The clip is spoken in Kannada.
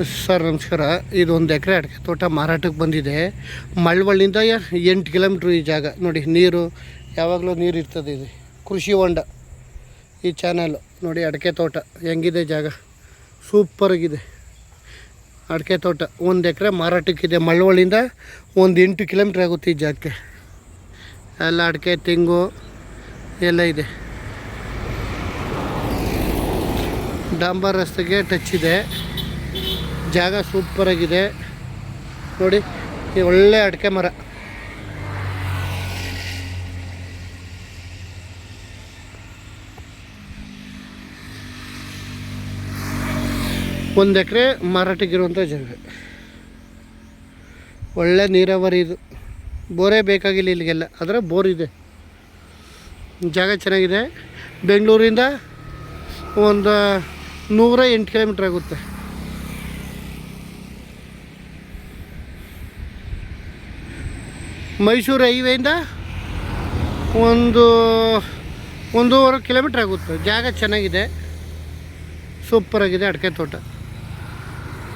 ಸರ್ ನಮಸ್ಕಾರ. ಇದೊಂದು ಎಕರೆ ಅಡಿಕೆ ತೋಟ ಮಾರಾಟಕ್ಕೆ ಬಂದಿದೆ. ಮಳವಳ್ಳಿಯಿಂದ 8 ಕಿಲೋಮೀಟ್ರ್ ಈ ಜಾಗ. ನೋಡಿ, ನೀರು ಯಾವಾಗಲೂ ನೀರು ಇರ್ತದೆ. ಇದು ಕೃಷಿ ಹೊಂಡ ಈ ಚಾನಲ್. ನೋಡಿ ಅಡಿಕೆ ತೋಟ ಹೆಂಗಿದೆ, ಜಾಗ ಸೂಪರಾಗಿದೆ. ಅಡಿಕೆ ತೋಟ 1 ಎಕರೆ ಮಾರಾಟಕ್ಕಿದೆ. ಮಳವಳ್ಳಿಯಿಂದ 8 ಕಿಲೋಮೀಟ್ರ್ ಆಗುತ್ತೆ ಈ ಜಾಗಕ್ಕೆ. ಎಲ್ಲ ಅಡಿಕೆ, ತೆಂಗು ಎಲ್ಲ ಇದೆ. ಡಾಂಬರ್ ರಸ್ತೆಗೆ ಟಚ್ ಇದೆ. ಜಾಗ ಸೂಪರಾಗಿದೆ. ನೋಡಿ, ಈ ಒಳ್ಳೆ ಅಡಿಕೆ ಮರ. ಒಂದು ಎಕರೆ ಮಾರಾಟಕ್ಕಿರುವಂಥ ಜಾಗ. ಒಳ್ಳೆ ನೀರಾವರಿ ಇದು. ಬೋರೇ ಬೇಕಾಗಿಲ್ಲ ಇಲ್ಲಿಗೆಲ್ಲ, ಆದರೆ ಬೋರ್ ಇದೆ. ಜಾಗ ಚೆನ್ನಾಗಿದೆ. ಬೆಂಗಳೂರಿಂದ ಒಂದು 108 ಕಿಲೋಮೀಟ್ರ್ ಆಗುತ್ತೆ. ಮೈಸೂರು ಹೈವೇಯಿಂದ 1.5 ಕಿಲೋಮೀಟ್ರ್ ಆಗುತ್ತೆ. ಜಾಗ ಚೆನ್ನಾಗಿದೆ, ಸೂಪರಾಗಿದೆ ಅಡಿಕೆ ತೋಟ.